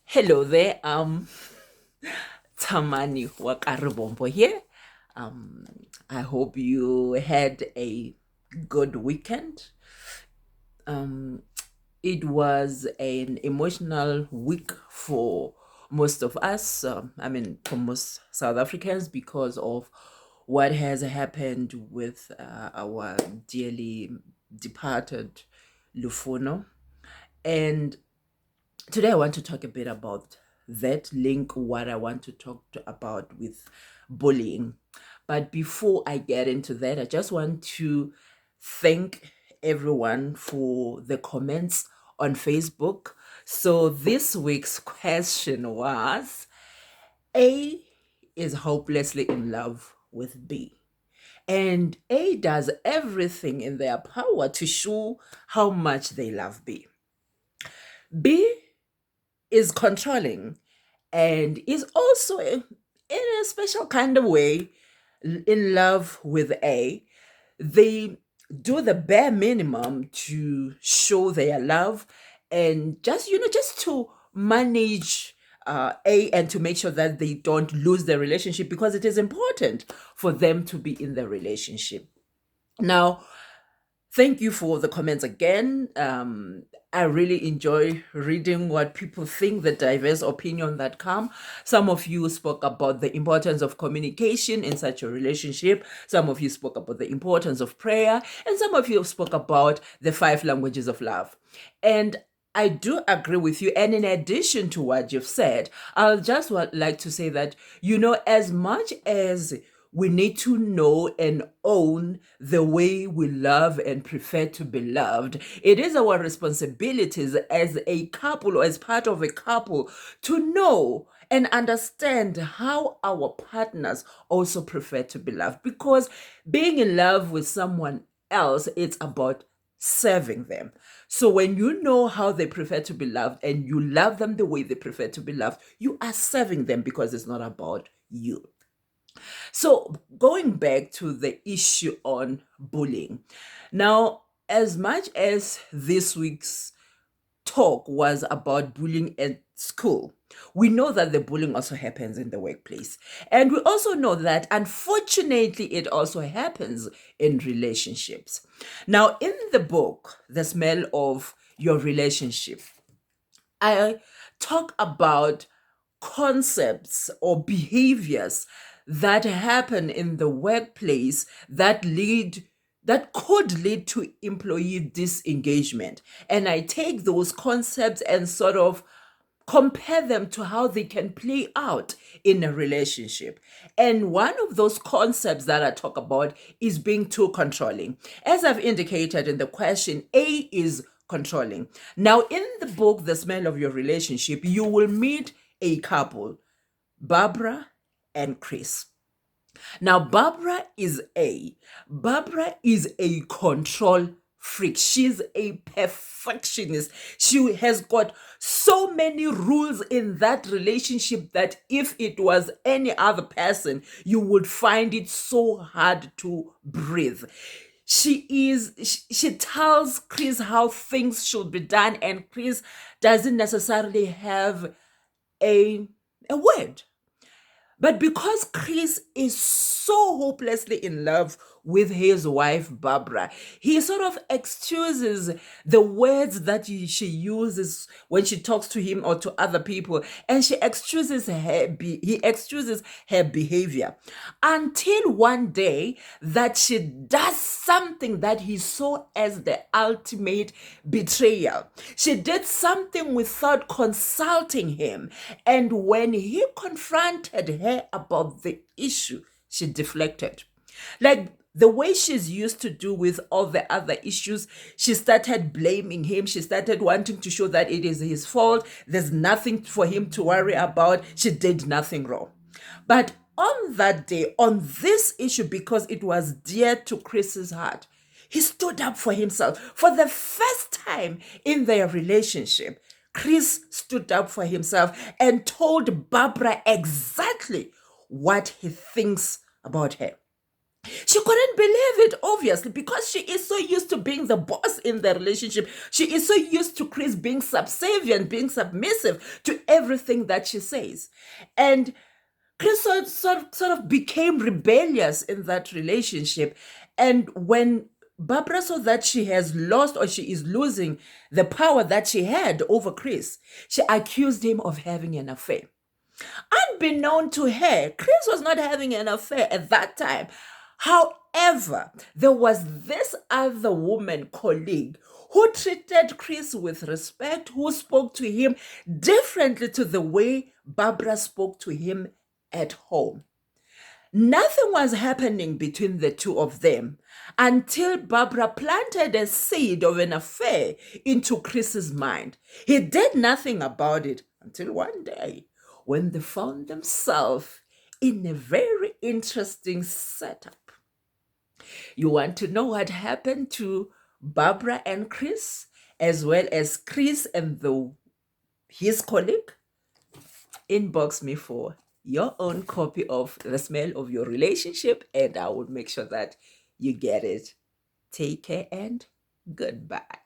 Hello there, Tamani Wakaribombo here. Um, I hope you had a good weekend. Um, it was an emotional week for most of us. For most South Africans because of what has happened with our dearly departed Lufuno. And today I want to talk a bit about that, link what I want to about with bullying. But before I get into that, I just want to thank everyone for the comments on Facebook. So this week's question was: A is hopelessly in love with B, and A does everything in their power to show how much they love B. B is controlling and is also in a special kind of way in love with A. They do the bare minimum to show their love and just to manage A, and to make sure that they don't lose their relationship, because it is important for them to be in the relationship. Now, thank you for the comments again. I really enjoy reading what people think, the diverse opinion that come. Some of you spoke about the importance of communication in such a relationship. Some of you spoke about the importance of prayer, and some of you spoke about the 5 languages of love. And I do agree with you. And in addition to what you've said, I'll just like to say that, as much as we need to know and own the way we love and prefer to be loved, it is our responsibilities as a couple or as part of a couple to know and understand how our partners also prefer to be loved. Because being in love with someone else, it's about serving them. So when you know how they prefer to be loved and you love them the way they prefer to be loved, you are serving them, because it's not about you. So, going back to the issue on bullying. Now, as much as this week's talk was about bullying at school, we know that the bullying also happens in the workplace. And we also know that, unfortunately, it also happens in relationships. Now, in the book, The Smell of Your Relationship, I talk about concepts or behaviors that happen in the workplace that could lead to employee disengagement. And I take those concepts and sort of compare them to how they can play out in a relationship. And one of those concepts that I talk about is being too controlling. As I've indicated in the question, A is controlling. Now, in the book, The Smell of Your Relationship, you will meet a couple, Barbara and Chris. Now, Barbara is a control freak. She's a perfectionist. She has got so many rules in that relationship that if it was any other person, you would find it so hard to breathe. She tells Chris how things should be done, and Chris doesn't necessarily have a word. But because Chris is so hopelessly in love with his wife, Barbara, he sort of excuses the words that she uses when she talks to him or to other people, and he excuses her behavior, until one day that she does something that he saw as the ultimate betrayal. She did something without consulting him, and when he confronted her about the issue, she deflected. Like the way she's used to do with all the other issues, she started blaming him. She started wanting to show that it is his fault. There's nothing for him to worry about. She did nothing wrong. But on that day, on this issue, because it was dear to Chris's heart, he stood up for himself. For the first time in their relationship, Chris stood up for himself and told Barbara exactly what he thinks about her. She couldn't believe it, obviously, because she is so used to being the boss in the relationship. She is so used to Chris being subservient, being submissive to everything that she says. And Chris sort of became rebellious in that relationship. And when Barbara saw that she has lost or she is losing the power that she had over Chris, she accused him of having an affair. Unbeknown to her, Chris was not having an affair at that time. However, there was this other woman colleague who treated Chris with respect, who spoke to him differently to the way Barbara spoke to him at home. Nothing was happening between the two of them until Barbara planted a seed of an affair into Chris's mind. He did nothing about it until one day when they found themselves in a very interesting setup. You want to know what happened to Barbara and Chris, as well as Chris and his colleague? Inbox me for your own copy of The Smell of Your Relationship, and I will make sure that you get it. Take care and goodbye.